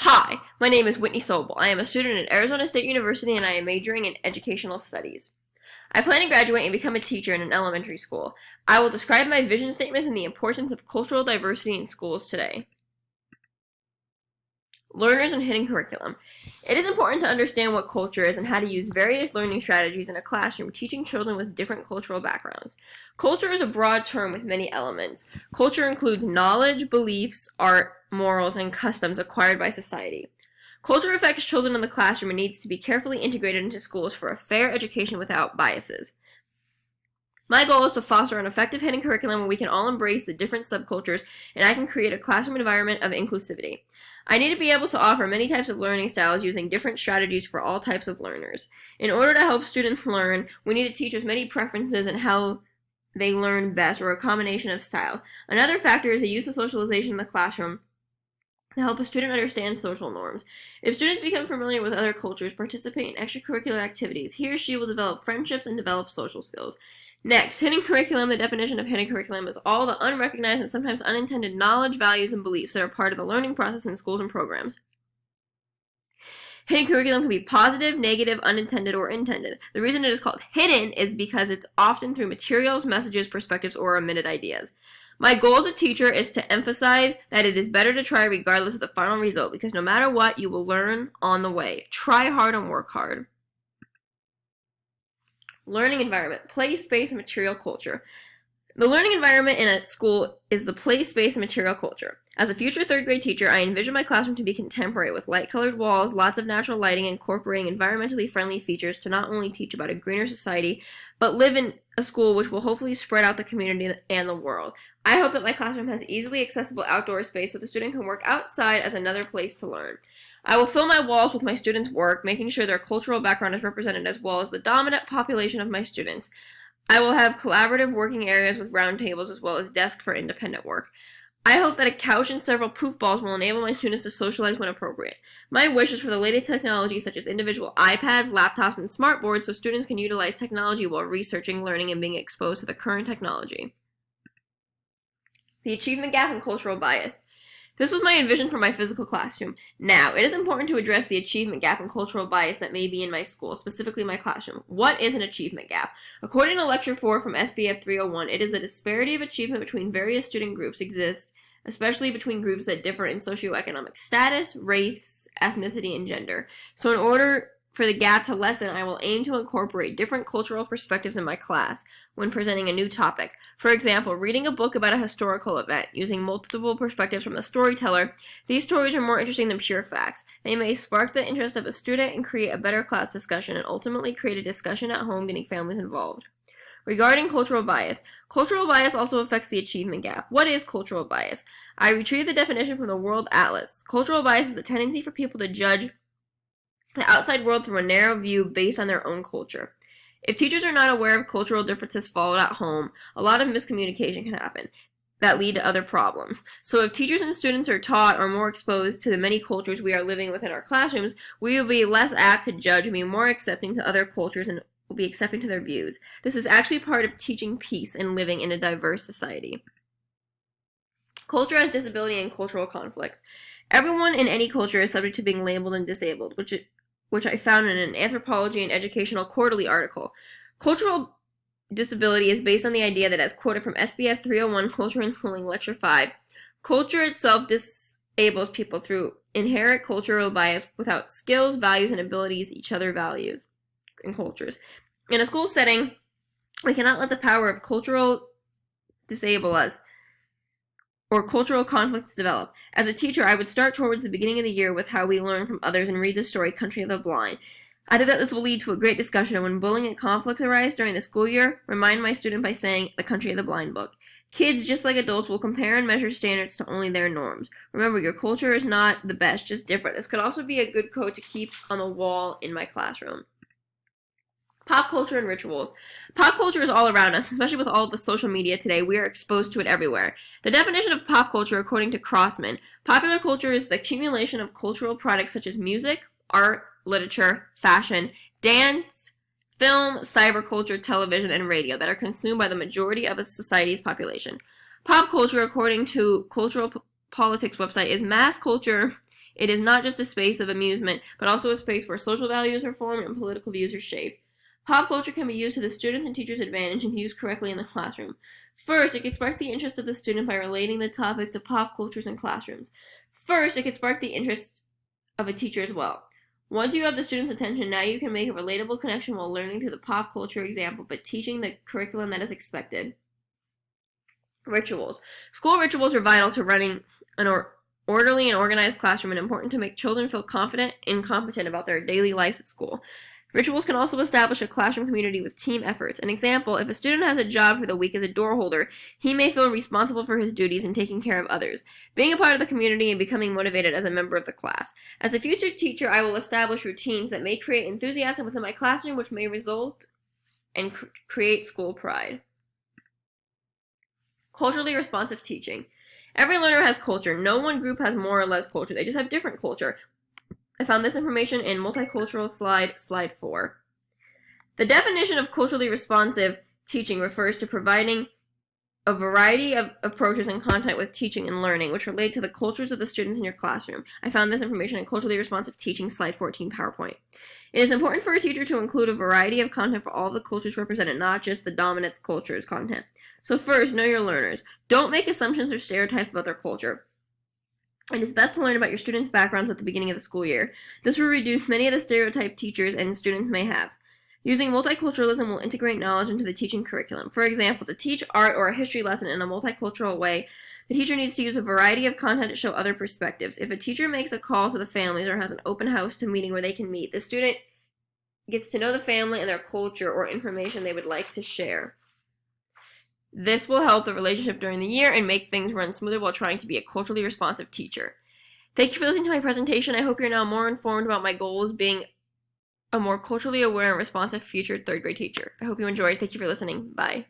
Hi, my name is Whitney Sobel. I am a student at Arizona State University and I am majoring in educational studies. I plan to graduate and become a teacher in an elementary school. I will describe my vision statement and the importance of cultural diversity in schools today. Learners and hidden curriculum. It is important to understand what culture is and how to use various learning strategies in a classroom teaching children with different cultural backgrounds. Culture is a broad term with many elements. Culture includes knowledge, beliefs, art, morals, and customs acquired by society. Culture affects children in the classroom and needs to be carefully integrated into schools for a fair education without biases. My goal is to foster an effective hidden curriculum where we can all embrace the different subcultures and I can create a classroom environment of inclusivity. I need to be able to offer many types of learning styles using different strategies for all types of learners. In order to help students learn, we need to teach as many preferences and how they learn best, or a combination of styles. Another factor is the use of socialization in the classroom to help a student understand social norms. If students become familiar with other cultures, participate in extracurricular activities, he or she will develop friendships and develop social skills. Next, hidden curriculum. The definition of hidden curriculum is all the unrecognized and sometimes unintended knowledge, values, and beliefs that are part of the learning process in schools and programs. Hidden curriculum can be positive, negative, unintended, or intended. The reason it is called hidden is because it's often through materials, messages, perspectives, or omitted ideas. My goal as a teacher is to emphasize that it is better to try regardless of the final result, because no matter what, you will learn on the way. Try hard and work hard. Learning environment, place, space, and material culture. The learning environment in a school is the place, space, and material culture. As a future third grade teacher, I envision my classroom to be contemporary with light-colored walls, lots of natural lighting, incorporating environmentally friendly features to not only teach about a greener society, but live in a school which will hopefully spread out the community and the world. I hope that my classroom has easily accessible outdoor space so the student can work outside as another place to learn. I will fill my walls with my students' work, making sure their cultural background is represented as well as the dominant population of my students. I will have collaborative working areas with round tables as well as desks for independent work. I hope that a couch and several poof balls will enable my students to socialize when appropriate. My wish is for the latest technology such as individual iPads, laptops, and smartboards so students can utilize technology while researching, learning, and being exposed to the current technology. The achievement gap and cultural bias. This was my envision for my physical classroom. Now, it is important to address the achievement gap and cultural bias that may be in my school, specifically my classroom. What is an achievement gap? According to Lecture 4 from SBF 301, it is the disparity of achievement between various student groups exists, especially between groups that differ in socioeconomic status, race, ethnicity, and gender. So in order for the gap to lessen, I will aim to incorporate different cultural perspectives in my class when presenting a new topic. For example, reading a book about a historical event, using multiple perspectives from the storyteller. These stories are more interesting than pure facts. They may spark the interest of a student and create a better class discussion and ultimately create a discussion at home getting families involved. Regarding cultural bias also affects the achievement gap. What is cultural bias? I retrieved the definition from the World Atlas. Cultural bias is the tendency for people to judge the outside world through a narrow view based on their own culture. If teachers are not aware of cultural differences followed at home, a lot of miscommunication can happen that lead to other problems. So if teachers and students are taught or more exposed to the many cultures we are living within our classrooms, we will be less apt to judge and be more accepting to other cultures and will be accepting to their views. This is actually part of teaching peace and living in a diverse society. Culture as disability and cultural conflicts. Everyone in any culture is subject to being labeled and disabled, which I found in an Anthropology and Educational Quarterly article. Cultural disability is based on the idea that, as quoted from SBF 301, Culture in Schooling, Lecture 5, culture itself disables people through inherent cultural bias without skills, values, and abilities each other values in cultures. In a school setting, we cannot let the power of cultural disable us or cultural conflicts develop. As a teacher, I would start towards the beginning of the year with how we learn from others and read the story Country of the Blind. I think that this will lead to a great discussion, and when bullying and conflicts arise during the school year, remind my student by saying the Country of the Blind book. Kids, just like adults, will compare and measure standards to only their norms. Remember, your culture is not the best, just different. This could also be a good quote to keep on the wall in my classroom. Pop culture and rituals. Pop culture is all around us, especially with all of the social media today. We are exposed to it everywhere. The definition of pop culture, according to Crossman, popular culture is the accumulation of cultural products such as music, art, literature, fashion, dance, film, cyberculture, television, and radio that are consumed by the majority of a society's population. Pop culture, according to Cultural Politics website, is mass culture It is not just a space of amusement, but also a space where social values are formed and political views are shaped. Pop culture can be used to the students' and teachers' advantage and used correctly in the classroom. First, it can spark the interest of the student by relating the topic to pop cultures in classrooms. First, it can spark the interest of a teacher as well. Once you have the student's attention, now you can make a relatable connection while learning through the pop culture example, but teaching the curriculum that is expected. Rituals. School rituals are vital to running an orderly and organized classroom and important to make children feel confident and competent about their daily lives at school. Rituals can also establish a classroom community with team efforts. An example, if a student has a job for the week as a door holder, he may feel responsible for his duties and taking care of others, being a part of the community and becoming motivated as a member of the class. As a future teacher, I will establish routines that may create enthusiasm within my classroom, which may result and create school pride. Culturally responsive teaching. Every learner has culture. No one group has more or less culture. They just have different culture. I found this information in multicultural slide 4. The definition of culturally responsive teaching refers to providing a variety of approaches and content with teaching and learning, which relate to the cultures of the students in your classroom. I found this information in culturally responsive teaching slide 14 PowerPoint. It is important for a teacher to include a variety of content for all the cultures represented, not just the dominant culture's content. So first, know your learners. Don't make assumptions or stereotypes about their culture. It is best to learn about your students' backgrounds at the beginning of the school year. This will reduce many of the stereotypes teachers and students may have. Using multiculturalism will integrate knowledge into the teaching curriculum. For example, to teach art or a history lesson in a multicultural way, the teacher needs to use a variety of content to show other perspectives. If a teacher makes a call to the families or has an open house to meeting where they can meet, the student gets to know the family and their culture or information they would like to share. This will help the relationship during the year and make things run smoother while trying to be a culturally responsive teacher. Thank you for listening to my presentation. I hope you're now more informed about my goals being a more culturally aware and responsive future third grade teacher. I hope you enjoyed. Thank you for listening. Bye.